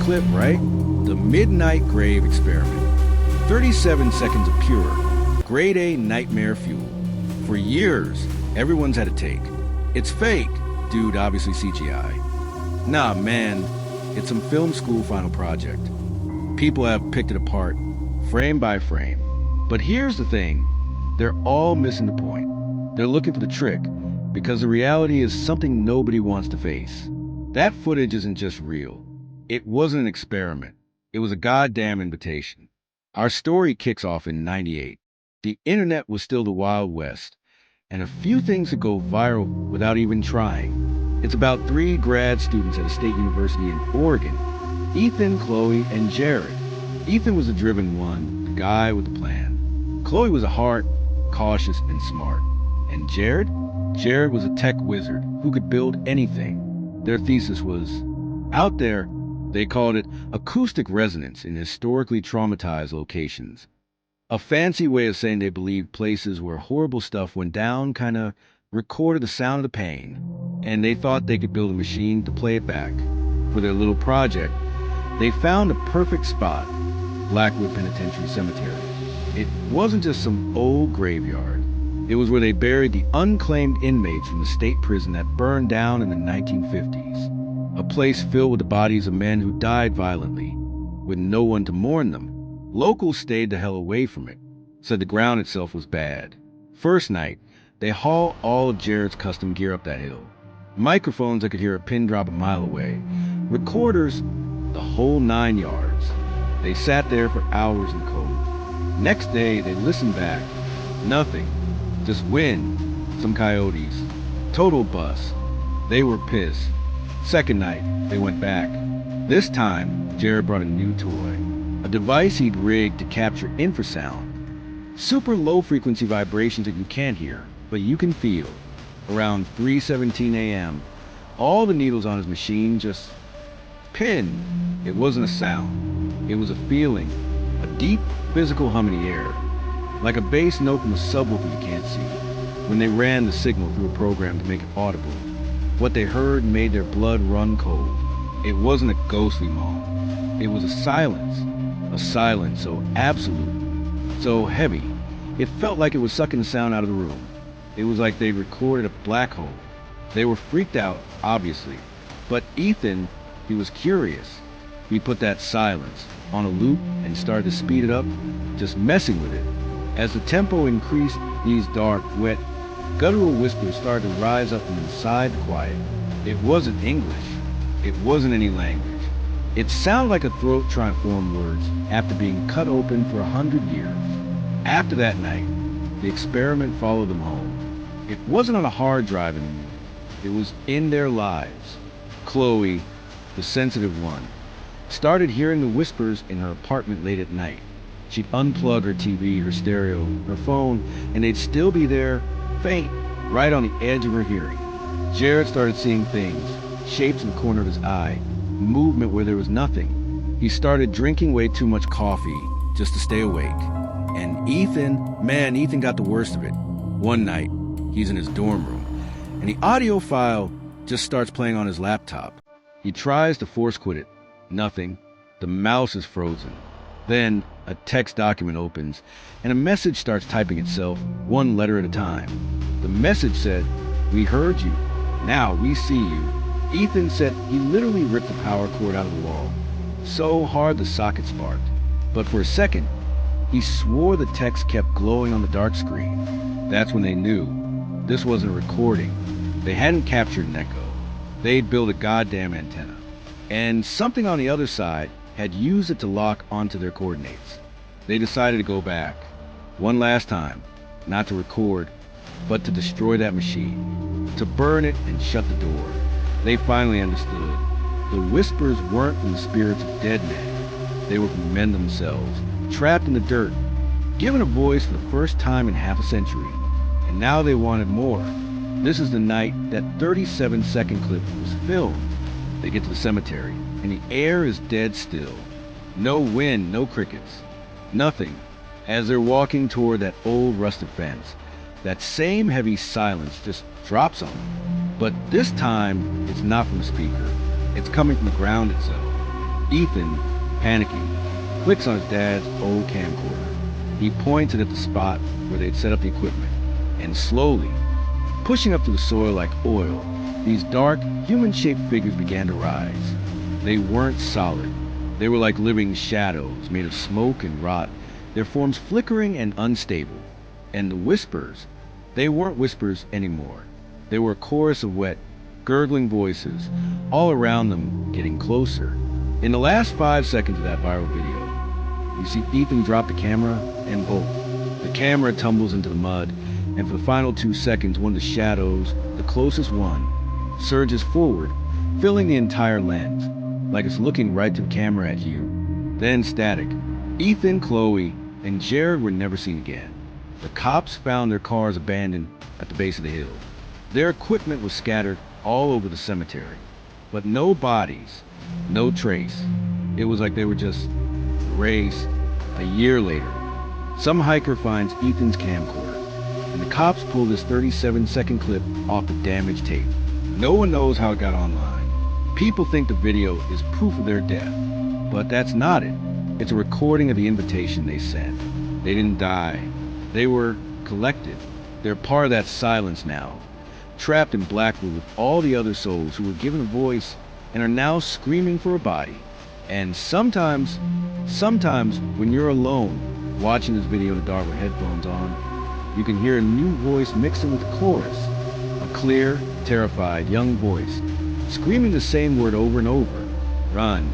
clip, right? The Midnight Grave Experiment. 37 seconds of pure, grade A nightmare fuel. For years, everyone's had a take. It's fake. Dude, obviously CGI. Nah, man, it's some film school final project. People have picked it apart, frame by frame. But here's the thing, they're all missing the point. They're looking for the trick, because the reality is something nobody wants to face. That footage isn't just real. It wasn't an experiment. It was a goddamn invitation. Our story kicks off in '98. The internet was still the Wild West, and a few things could go viral without even trying. It's about 3 grad students at a state university in Oregon: Ethan, Chloe, and Jared. Ethan was the driven one, the guy with the plan. Chloe was a heart, cautious, and smart. And Jared? Jared was a tech wizard who could build anything. Their thesis was, out there, they called it acoustic resonance in historically traumatized locations. A fancy way of saying they believed places where horrible stuff went down kinda recorded the sound of the pain, and they thought they could build a machine to play it back. For their little project, they found a perfect spot: Blackwood Penitentiary Cemetery. It wasn't just some old graveyard. It was where they buried the unclaimed inmates from the state prison that burned down in the 1950s. A place filled with the bodies of men who died violently, with no one to mourn them. Locals stayed the hell away from it, said the ground itself was bad. First night, they hauled all of Jared's custom gear up that hill. Microphones that could hear a pin drop a mile away. Recorders, the whole 9 yards. They sat there for hours in the cold. Next day, they listened back. Nothing. Just wind, some coyotes. Total bust. They were pissed. Second night, they went back. This time, Jared brought a new toy. A device he'd rigged to capture infrasound. Super low frequency vibrations that you can't hear, but you can feel. Around 3:17 a.m., all the needles on his machine just pinned. It wasn't a sound. It was a feeling. A deep, physical hum in the air. Like a bass note from a subwoofer you can't see. When they ran the signal through a program to make it audible, what they heard made their blood run cold. It wasn't a ghostly moan. It was a silence so absolute, so heavy, it felt like it was sucking the sound out of the room. It was like they'd recorded a black hole. They were freaked out, obviously, but Ethan, he was curious. He put that silence on a loop and started to speed it up, just messing with it. As the tempo increased, these dark, wet, guttural whispers started to rise up from inside the quiet. It wasn't English. It wasn't any language. It sounded like a throat trying to form words after being cut open for 100 years. After that night, the experiment followed them home. It wasn't on a hard drive anymore. It was in their lives. Chloe, the sensitive one, started hearing the whispers in her apartment late at night. She'd unplug her TV, her stereo, her phone, and they'd still be there, faint, right on the edge of her hearing. Jared started seeing things, shapes in the corner of his eye, movement where there was nothing. He started drinking way too much coffee just to stay awake. And Ethan got the worst of it. One night, he's in his dorm room, and the audio file just starts playing on his laptop. He tries to force quit it. Nothing. The mouse is frozen. Then a text document opens, and a message starts typing itself, one letter at a time. The message said, "We heard you. Now we see you." Ethan said he literally ripped the power cord out of the wall, so hard the socket sparked. But for a second, he swore the text kept glowing on the dark screen. That's when they knew. This wasn't a recording. They hadn't captured an echo. They'd built a goddamn antenna. And something on the other side had used it to lock onto their coordinates. They decided to go back. One last time. Not to record, but to destroy that machine. To burn it and shut the door. They finally understood. The whispers weren't from the spirits of dead men. They were from men themselves, trapped in the dirt, given a voice for the first time in half a century. And now they wanted more. This is the night that 37-second clip was filmed. They get to the cemetery, and the air is dead still. No wind, no crickets. Nothing. As they're walking toward that old rusted fence, that same heavy silence just drops on them. But this time, it's not from the speaker. It's coming from the ground itself. Ethan, panicking, clicks on his dad's old camcorder. He points it at the spot where they'd set up the equipment, and slowly, pushing up to the soil like oil, these dark, human-shaped figures began to rise. They weren't solid. They were like living shadows made of smoke and rot, their forms flickering and unstable. And the whispers, they weren't whispers anymore. They were a chorus of wet, gurgling voices, all around them, getting closer. In the last 5 seconds of that viral video, you see Ethan drop the camera, and boom, the camera tumbles into the mud, and for the final 2 seconds, one of the shadows, the closest one, surges forward, filling the entire lens, like it's looking right to the camera at you. Then static. Ethan, Chloe, and Jared were never seen again. The cops found their cars abandoned at the base of the hill. Their equipment was scattered all over the cemetery, but no bodies, no trace. It was like they were just erased. A year later, some hiker finds Ethan's camcorder, and the cops pull this 37-second clip off the damaged tape. No one knows how it got online. People think the video is proof of their death, but that's not it. It's a recording of the invitation they sent. They didn't die. They were collected. They're part of that silence now, trapped in Blackwood with all the other souls who were given a voice and are now screaming for a body. And sometimes when you're alone watching this video in the dark with headphones on, you can hear a new voice mixing with the chorus. A clear, terrified young voice, screaming the same word over and over. Run,